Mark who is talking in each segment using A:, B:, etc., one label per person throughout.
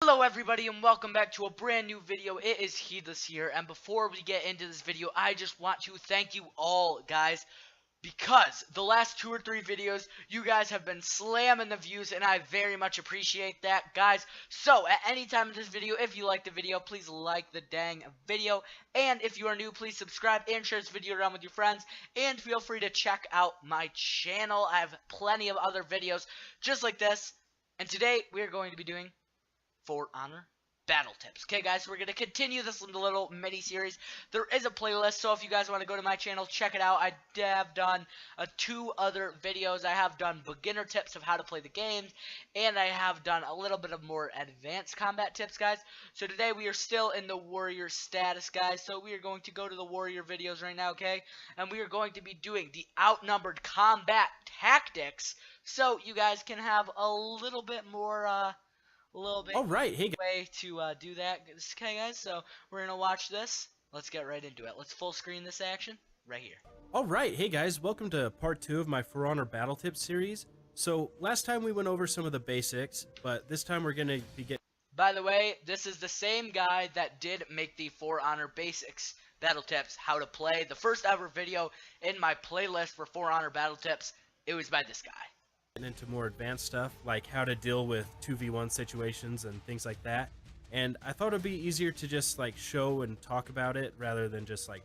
A: Hello everybody and welcome back to a brand new video. It is Heedless here, and before we get into this video, I just want to thank you all, guys, because the last 2 or 3 videos, you guys have been slamming the views, and I very much appreciate that, guys. So, at any time in this video, if you like the video, please like the dang video, and if you are new, please subscribe and share this video around with your friends, and feel free to check out my channel. I have plenty of other videos just like this, and today, we are going to be doing For Honor battle tips. Okay, guys, we're going to continue this little mini-series. There is a playlist, so if you guys want to go to my channel, check it out. I have done 2 other videos. I have done beginner tips of how to play the games, and I have done a little bit of more advanced combat tips, guys. So today we are still in the warrior status, guys, so we are going to go to the warrior videos right now, okay? And we are going to be doing the outnumbered combat tactics, so you guys can have a little bit more,
B: All right, hey
A: way to do that. Okay, guys, so we're gonna watch this. Let's get right into it. Let's full screen this action right here.
B: All right, hey guys, welcome to part 2 of my For Honor battle tips series. So last time we went over some of the basics, but this time we're gonna be getting.
A: By the way, this is the same guy that did make the For Honor basics battle tips, how to play. The first ever video in my playlist for For Honor battle tips, it was by this guy.
B: Into more advanced stuff like how to deal with 2v1 situations and things like that, and I thought it'd be easier to just like show and talk about it rather than just like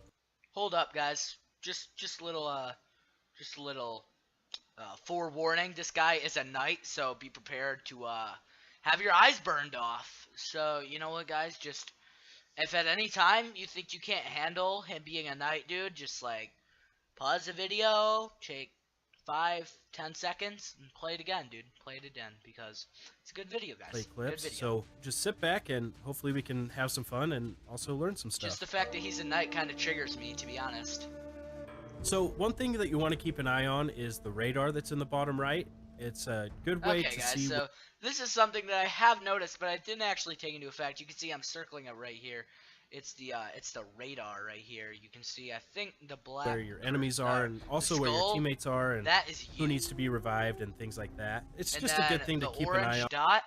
A: hold up, guys, just a little forewarning. This guy is a knight, so be prepared to have your eyes burned off. So you know what, guys, just if at any time you think you can't handle him being a knight, dude, just like pause the video, take 5-10 seconds and play it again, dude. Play it again because it's a good video, guys.
B: play clips. So just sit back and hopefully we can have some fun and also learn some stuff.
A: Just the fact that he's a knight kind of triggers me, to be honest.
B: So one thing that you want to keep an eye on is the radar that's in the bottom right. It's a good way to
A: guys,
B: see.
A: So this is something that I have noticed, but I didn't actually take into effect. You can see I'm circling it right here. It's the radar right here. You can see, I think, the black
B: where your enemies are, and also where your teammates are, and
A: that is
B: who needs to be revived and things like that. It's just a good thing to keep an eye on.
A: The orange dot,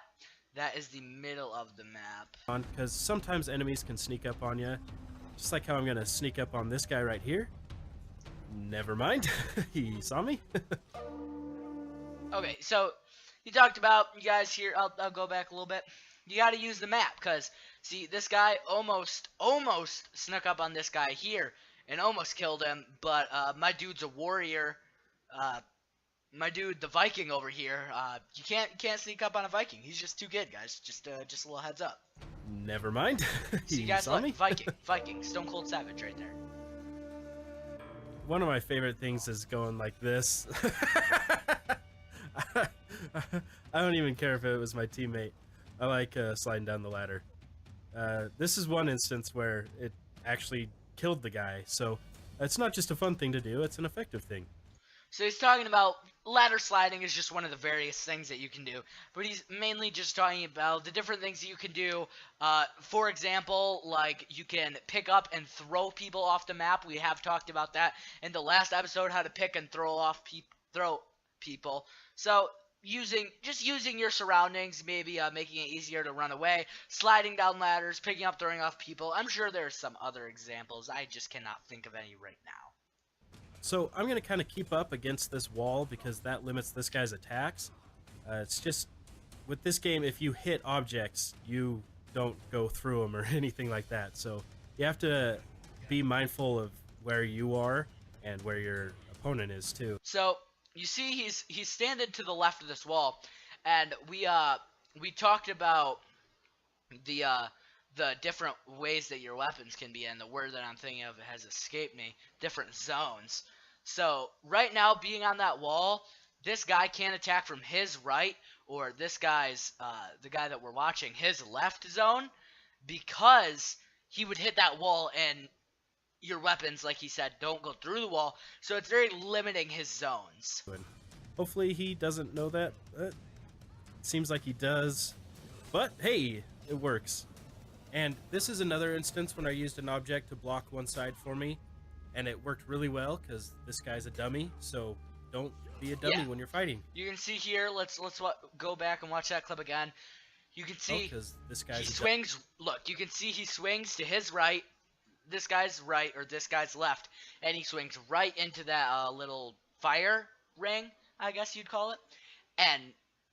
A: that is the middle of the map.
B: Because sometimes enemies can sneak up on you, just like how I'm gonna sneak up on this guy right here. Never mind, he saw me.
A: Okay, so you talked about, you guys here. I'll go back a little bit. You got to use the map, because, see, this guy almost snuck up on this guy here and almost killed him, but my dude's a warrior. My dude, the Viking over here, you can't sneak up on a Viking. He's just too good, guys. Just a little heads up.
B: Never mind.
A: See, you guys, look, Viking, Stone Cold Savage right there.
B: One of my favorite things is going like this. I don't even care if it was my teammate. I like sliding down the ladder. This is one instance where it actually killed the guy, so it's not just a fun thing to do, it's an effective thing.
A: So he's talking about ladder sliding is just one of the various things that you can do, but he's mainly just talking about the different things that you can do. For example, like you can pick up and throw people off the map. We have talked about that in the last episode, how to pick and throw people. So just using your surroundings, maybe making it easier to run away, sliding down ladders, picking up, throwing off people. I'm sure there's some other examples. I just cannot think of any right now.
B: So I'm going to kind of keep up against this wall because that limits this guy's attacks. It's just, with this game, if you hit objects, you don't go through them or anything like that. So you have to be mindful of where you are and where your opponent is too.
A: So you see, he's standing to the left of this wall, and we talked about the different ways that your weapons can be in. The word that I'm thinking of has escaped me. Different zones. So right now, being on that wall, this guy can't attack from his right, or this guy's the guy that we're watching, his left zone, because he would hit that wall and your weapons, like he said, don't go through the wall, so it's very limiting his zones.
B: Hopefully he doesn't know that. Seems like he does, but hey, it works. And this is another instance when I used an object to block one side for me, and it worked really well because this guy's a dummy, so don't be a dummy when you're fighting.
A: You can see here, let's go back and watch that clip again. You can see
B: because this
A: he
B: guy's
A: swings. Look, you can see he swings to his right, this guy's right, or this guy's left, and he swings right into that little fire ring, I guess you'd call it. And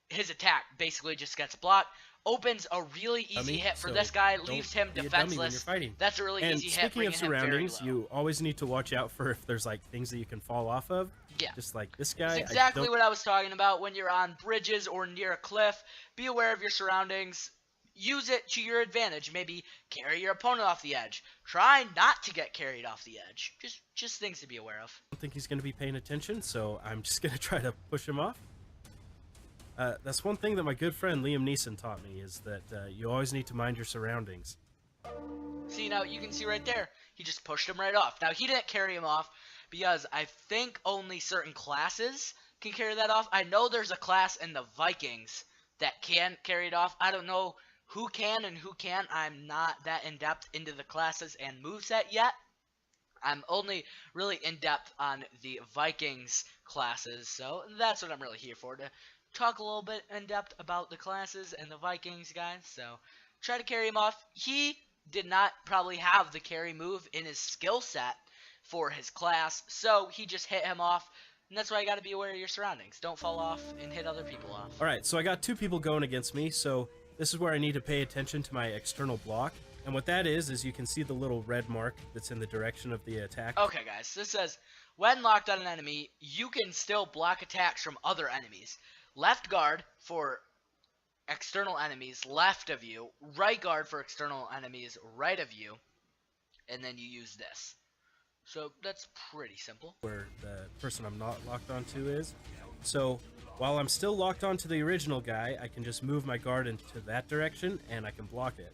A: his attack basically just gets blocked. Opens a really easy hit for this guy, leaves him defenseless. That's a really easy hit.
B: Speaking of surroundings, you always need to watch out for if there's like things that you can fall off of.
A: Yeah.
B: Just like this guy.
A: That's exactly what I was talking about when you're on bridges or near a cliff. Be aware of your surroundings. Use it to your advantage. Maybe carry your opponent off the edge. Try not to get carried off the edge. Just things to be aware of.
B: I don't think he's going to be paying attention, so I'm just going to try to push him off. That's one thing that my good friend Liam Neeson taught me, is that you always need to mind your surroundings.
A: See, now you can see right there, he just pushed him right off. Now, he didn't carry him off because I think only certain classes can carry that off. I know there's a class in the Vikings that can carry it off. I don't know who can and who can't. I'm not that in-depth into the classes and moveset yet. I'm only really in-depth on the Vikings classes, so that's what I'm really here for, to talk a little bit in-depth about the classes and the Vikings, guys. So try to carry him off. He did not probably have the carry move in his skill set for his class, so he just hit him off. And that's why you got to be aware of your surroundings. Don't fall off and hit other people off.
B: Alright, so I got two people going against me, so this is where I need to pay attention to my external block. And what that is you can see the little red mark that's in the direction of the attack.
A: Okay, guys, this says, when locked on an enemy, you can still block attacks from other enemies. Left guard for external enemies left of you, right guard for external enemies right of you, and then you use this. So that's pretty simple.
B: Where the person I'm not locked onto is. So while I'm still locked onto the original guy, I can just move my guard into that direction and I can block it.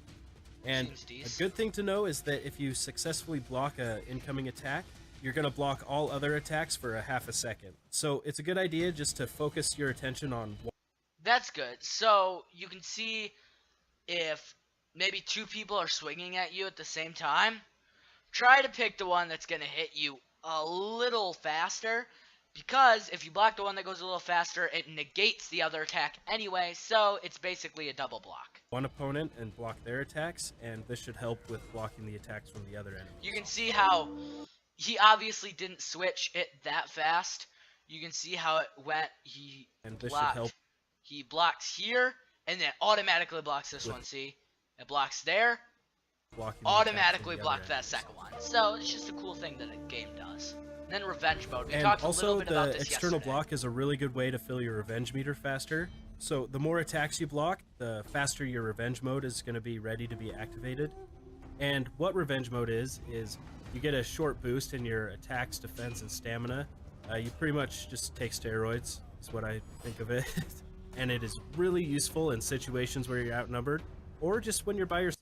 B: And a good thing to know is that if you successfully block an incoming attack, you're going to block all other attacks for a half a second. So it's a good idea just to focus your attention on one.
A: That's good. So you can see if maybe two people are swinging at you at the same time, try to pick the one that's going to hit you a little faster, because if you block the one that goes a little faster, it negates the other attack anyway, so it's basically a double block.
B: One opponent and block their attacks, and this should help with blocking the attacks from the other enemy.
A: You can see how he obviously didn't switch it that fast. You can see how it went.
B: And this should help.
A: He blocks here, and then automatically blocks this one, see? It blocks there, automatically blocked that second one. So it's just a cool thing that a game does. And then revenge mode. We talked a little bit about this yesterday.
B: External block is a really good way to fill your revenge meter faster. So the more attacks you block, the faster your revenge mode is going to be ready to be activated. And what revenge mode is you get a short boost in your attacks, defense, and stamina. You pretty much just take steroids, is what I think of it. And it is really useful in situations where you're outnumbered, or just when you're by yourself.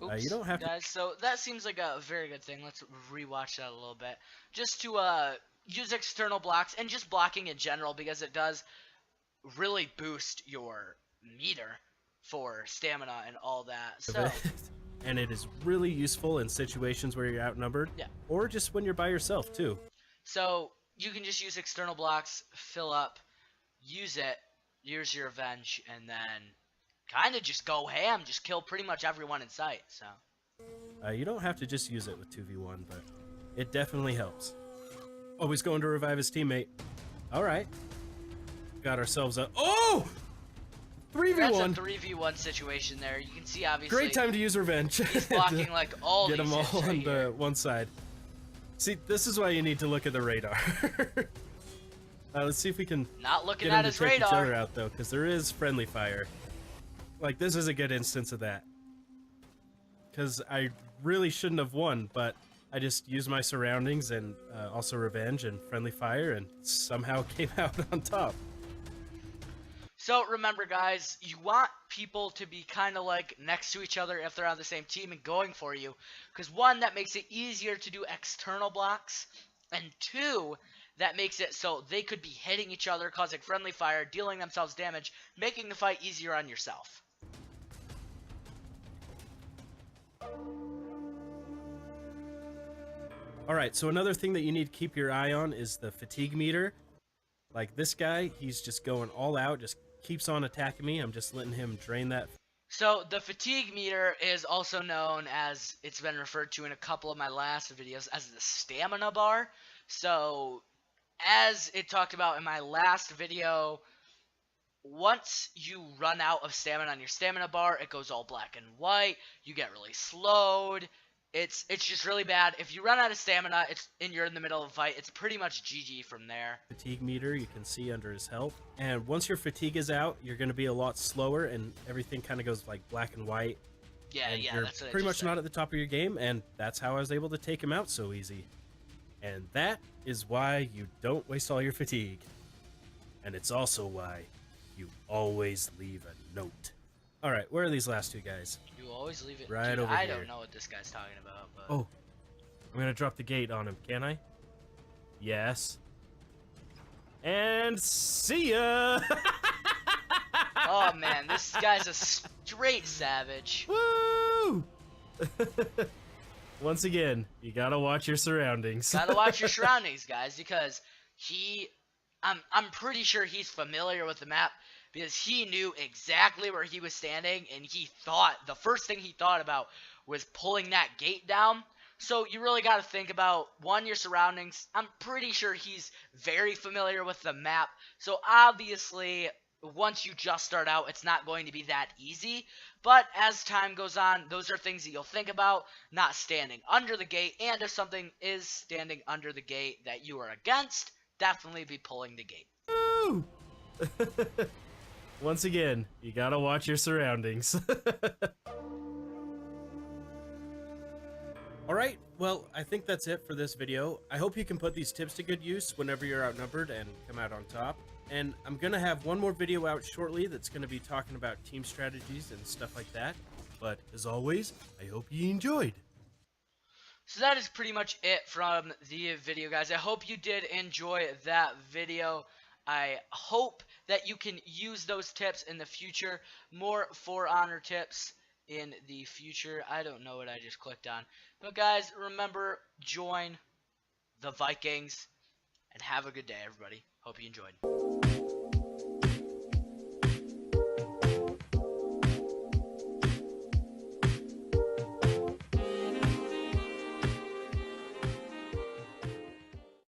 A: Oops,
B: you don't have
A: guys, so that seems like a very good thing. Let's rewatch that a little bit. Just to use external blocks, and just blocking in general, because it does really boost your meter for stamina and all that. So,
B: and it is really useful in situations where you're outnumbered, or just when you're by yourself too.
A: So you can just use external blocks, fill up, use it, use your revenge, and then kind of just go ham, just kill pretty much everyone in sight. So
B: you don't have to just use it with 2v1, but it definitely helps. Oh, he's going to revive his teammate. All right, got ourselves a 3v1.
A: That's a 3v1 situation there. You can see obviously.
B: Great time to use revenge.
A: He's blocking like all
B: get
A: these
B: them all
A: hits right
B: on
A: here.
B: the one side. See, this is why you need to look at the radar. Let's see if we can
A: Not looking
B: get
A: at
B: him
A: his
B: to take each other
A: radar.
B: out though, because there is friendly fire. Like, this is a good instance of that. Because I really shouldn't have won, but I just used my surroundings and also revenge and friendly fire, and somehow came out on top.
A: So remember, guys, you want people to be kind of like next to each other if they're on the same team and going for you. Because one, that makes it easier to do external blocks. And two, that makes it so they could be hitting each other, causing friendly fire, dealing themselves damage, making the fight easier on yourself.
B: Alright, so another thing that you need to keep your eye on is the fatigue meter. Like this guy, he's just going all out, just keeps on attacking me, I'm just letting him drain that.
A: So the fatigue meter is also known as, it's been referred to in a couple of my last videos as the stamina bar. So as it talked about in my last video, once you run out of stamina on your stamina bar, it goes all black and white. You get really slowed. It's just really bad. If you run out of stamina, and you're in the middle of a fight, it's pretty much GG from there.
B: Fatigue meter you can see under his health, and once your fatigue is out, you're going to be a lot slower, and everything kind of goes like black and white.
A: Yeah,
B: and
A: yeah,
B: you're
A: that's what
B: pretty
A: I
B: much
A: just
B: not
A: said.
B: at the top of your game, and that's how I was able to take him out so easy. And that is why you don't waste all your fatigue. And it's also why you always leave a note. All right, where are these last two guys?
A: You always leave it.
B: Right
A: Dude,
B: over
A: I
B: here.
A: don't know what this guy's talking about, but
B: Oh, I'm gonna drop the gate on him, can I? Yes. And see ya!
A: oh man, this guy's a straight savage.
B: Woo! Once again, you gotta watch your surroundings.
A: Gotta watch your surroundings, guys, because I'm pretty sure he's familiar with the map, because he knew exactly where he was standing, and the first thing he thought about was pulling that gate down. So you really got to think about, one, your surroundings. I'm pretty sure he's very familiar with the map. So obviously, once you just start out, it's not going to be that easy. But as time goes on, those are things that you'll think about, not standing under the gate. And if something is standing under the gate that you are against, definitely be pulling the gate.
B: Woo! Once again, you gotta watch your surroundings. Alright, well, I think that's it for this video. I hope you can put these tips to good use whenever you're outnumbered and come out on top. And I'm gonna have one more video out shortly that's gonna be talking about team strategies and stuff like that. But as always, I hope you enjoyed.
A: So that is pretty much it from the video, guys. I hope you did enjoy that video. I hope that you can use those tips in the future. More For Honor tips in the future. I don't know what I just clicked on. But guys, remember, join the Vikings. And have a good day, everybody. Hope you enjoyed.